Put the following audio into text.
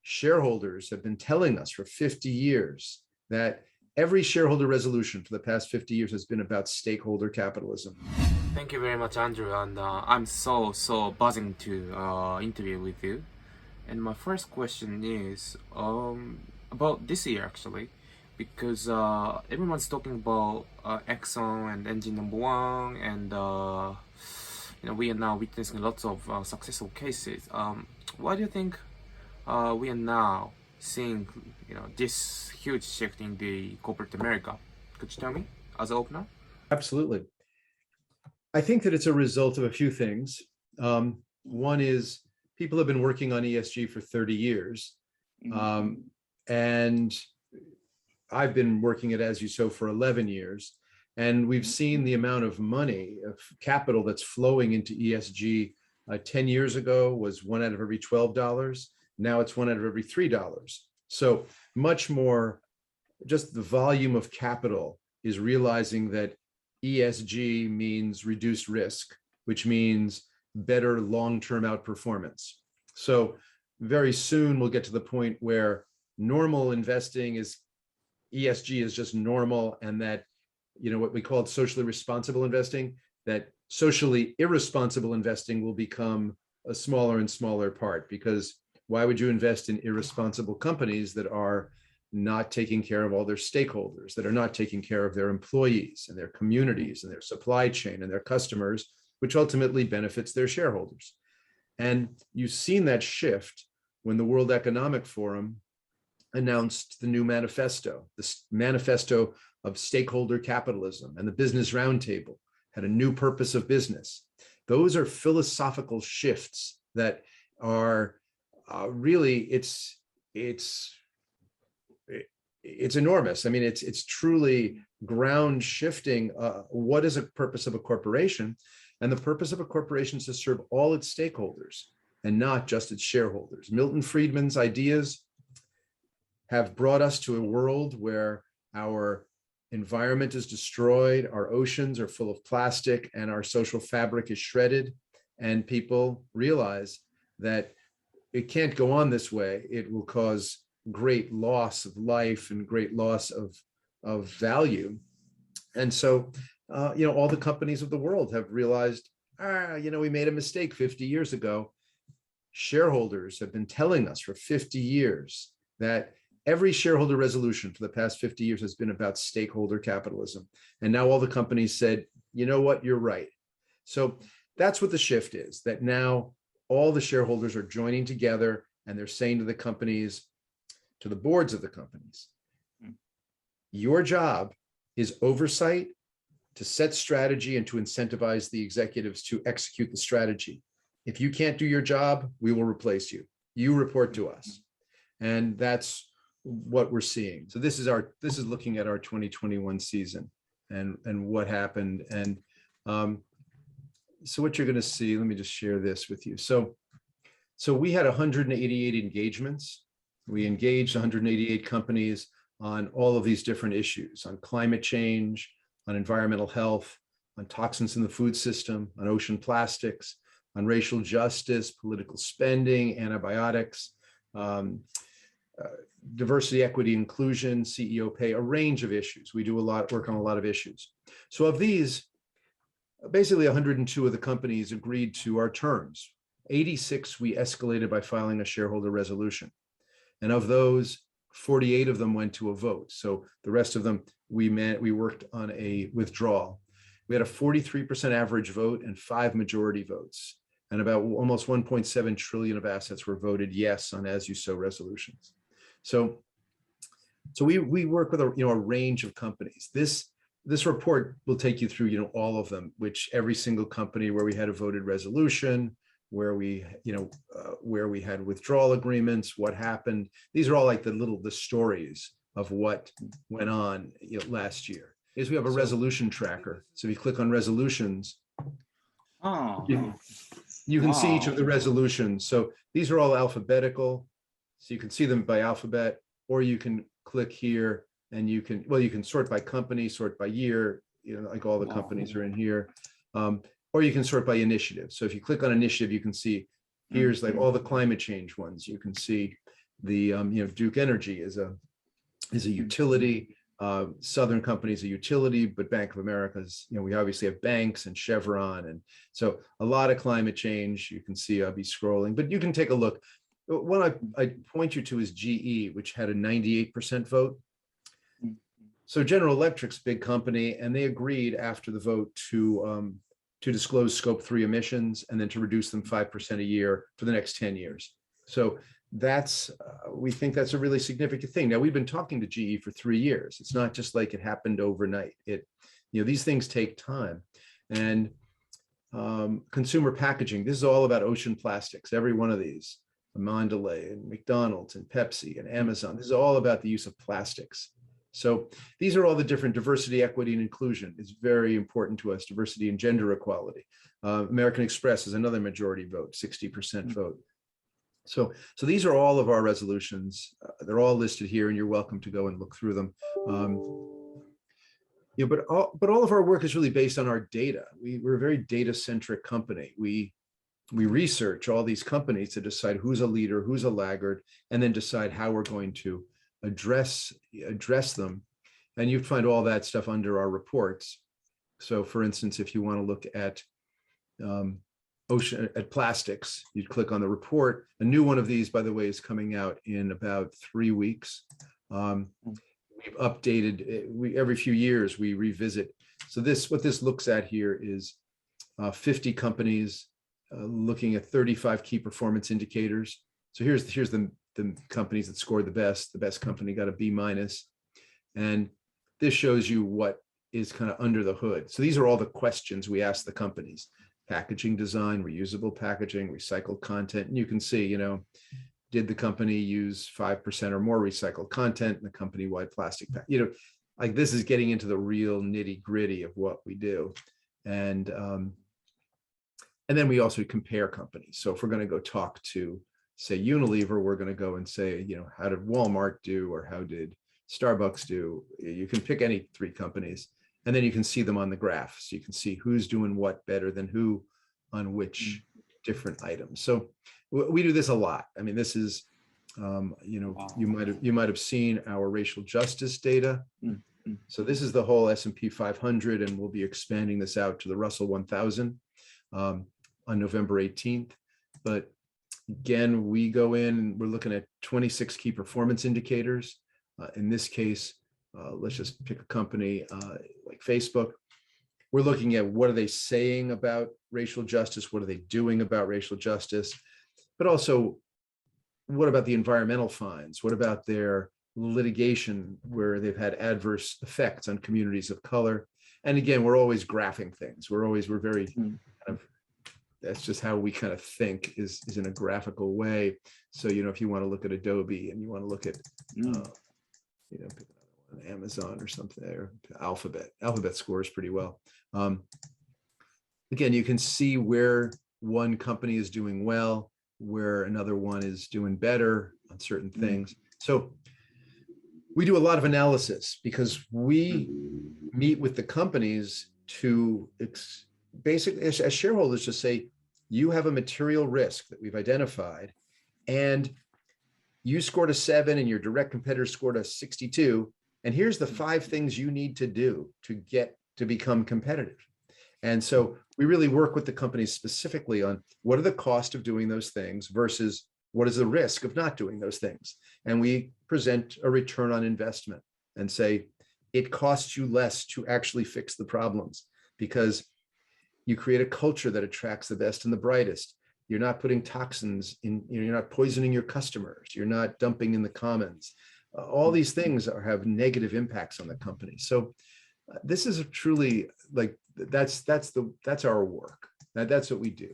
shareholders have been telling us for 50 years that every shareholder resolution for the past 50 years has been about stakeholder capitalism. Thank you very much, Andrew, and I'm so buzzing to interview with you. And my first question is about this year, actually, because everyone's talking about Exxon and Engine No.1, and we are now witnessing lots of successful cases. Why do you think we are now seeing this huge shift in the corporate America? Could you tell me as an opener? Absolutely. I think that it's a result of a few things. One is people have been working on ESG for 30 years. And I've been working at AsYouSow for 11 years. And we've seen the amount of money, of capital that's flowing into ESG 10 years ago was $1 out of every $12. Now it's $1 out of every $3. So much more, just the volume of capital is realizing that ESG means reduced risk, which means better long-term outperformance. So very soon we'll get to the point where normal investing is, ESG is just normal, and that, what we call socially responsible investing, that socially irresponsible investing will become a smaller and smaller part, because why would you invest in irresponsible companies that are not taking care of all their stakeholders, that are not taking care of their employees and their communities and their supply chain and their customers, which ultimately benefits their shareholders? And you've seen that shift when the World Economic Forum announced the new manifesto, this manifesto of stakeholder capitalism, and the Business Roundtable had a new purpose of business. Those are philosophical shifts that are really, it's enormous. I mean, it's truly ground shifting. What is the purpose of a corporation? And the purpose of a corporation is to serve all its stakeholders and not just its shareholders. Milton Friedman's ideas have brought us to a world where our environment is destroyed, our oceans are full of plastic, and our social fabric is shredded. And people realize that it can't go on this way. It will cause great loss of life and great loss of value. And so, all the companies of the world have realized, we made a mistake 50 years ago. Shareholders have been telling us for 50 years that every shareholder resolution for the past 50 years has been about stakeholder capitalism. And now all the companies said, you know what, you're right. So that's what the shift is, that now all the shareholders are joining together and they're saying to the companies, to the boards of the companies, your job is oversight, to set strategy, and to incentivize the executives to execute the strategy. If you can't do your job, we will replace you. You report to us. And that's what we're seeing. So this is looking at our 2021 season and what happened. And so what you're going to see, let me just share this with you. So we had 188 engagements. We engaged 188 companies on all of these different issues, on climate change, on environmental health, on toxins in the food system, on ocean plastics, on racial justice, political spending, antibiotics, diversity, equity, inclusion, CEO pay, a range of issues. We do work on a lot of issues. So of these, basically 102 of the companies agreed to our terms. 86 we escalated by filing a shareholder resolution. And of those, 48 of them went to a vote. So the rest of them, we worked on a withdrawal. We had a 43% average vote and 5 majority votes. And about almost 1.7 trillion of assets were voted yes on AsYouSow resolutions. So we work with a range of companies. This report will take you through all of them, which every single company where we had a voted resolution, where we had withdrawal agreements, what happened. These are all like the stories of what went on last year. Is we have a resolution tracker. So if you click on resolutions, you can see each of the resolutions. So these are all alphabetical. So you can see them by alphabet, or you can click here and you can sort by company, sort by year, like all the companies are in here. Or you can sort by initiative. So if you click on initiative, you can see here's like all the climate change ones. You can see Duke Energy is a utility. Southern Company is a utility, but Bank of America's, we obviously have banks and Chevron. And so a lot of climate change. You can see, I'll be scrolling, but you can take a look. One I point you to is GE, which had a 98% vote. So General Electric's a big company, and they agreed after the vote to disclose Scope 3 emissions and then to reduce them 5% a year for the next 10 years. So we think that's a really significant thing. Now, we've been talking to GE for 3 years. It's not just like it happened overnight. These things take time. And consumer packaging, this is all about ocean plastics. Every one of these, Mondelez and McDonald's and Pepsi and Amazon, this is all about the use of plastics. So these are all the different diversity, equity, and inclusion. It's very important to us, diversity and gender equality. American Express is another majority vote, 60% vote. So these are all of our resolutions. They're all listed here, and you're welcome to go and look through them. But all of our work is really based on our data. We're a very data-centric company. We research all these companies to decide who's a leader, who's a laggard, and then decide how we're going to address them. And you find all that stuff under our reports. So for instance, if you want to look at plastics, you'd click on the report. A new one of these, by the way, is coming out in about 3 weeks. We've updated, every few years we revisit. So what this looks at here is 50 companies looking at 35 key performance indicators. So here's the companies that scored the best company got a B-. And this shows you what is kind of under the hood. So these are all the questions we ask the companies: packaging design, reusable packaging, recycled content. And you can see, did the company use 5% or more recycled content in the company-wide plastic pack? Like this is getting into the real nitty-gritty of what we do. And then we also compare companies. So if we're going to go talk to, say, Unilever, we're going to go and say, how did Walmart do, or how did Starbucks do? You can pick any 3 companies, and then you can see them on the graph. So you can see who's doing what better than who on which different items. So we do this a lot. I mean, this is, wow. You might have seen our racial justice data. So this is the whole S&P 500, and we'll be expanding this out to the Russell 1000 on November 18th. But again, we go in, we're looking at 26 key performance indicators. In this case, let's just pick a company like Facebook. We're looking at what are they saying about racial justice? What are they doing about racial justice? But also, what about the environmental fines? What about their litigation where they've had adverse effects on communities of color? And again, we're always graphing things. We're very kind of, that's just how we kind of think, is in a graphical way. So, if you want to look at Adobe and you want to look at, Amazon or something, or Alphabet scores pretty well. Again, you can see where one company is doing well, where another one is doing better on certain things. So we do a lot of analysis because we meet with the companies to basically, as shareholders, to say, you have a material risk that we've identified, and you scored a 7 and your direct competitor scored a 62. And here's the 5 things you need to do to become competitive. And so we really work with the companies specifically on what are the cost of doing those things versus what is the risk of not doing those things. And we present a return on investment and say, it costs you less to actually fix the problems because you create a culture that attracts the best and the brightest. You're not putting toxins in, you're not poisoning your customers. You're not dumping in the commons. All these things have negative impacts on the company. So this is a truly, like, that's our work. That's what we do.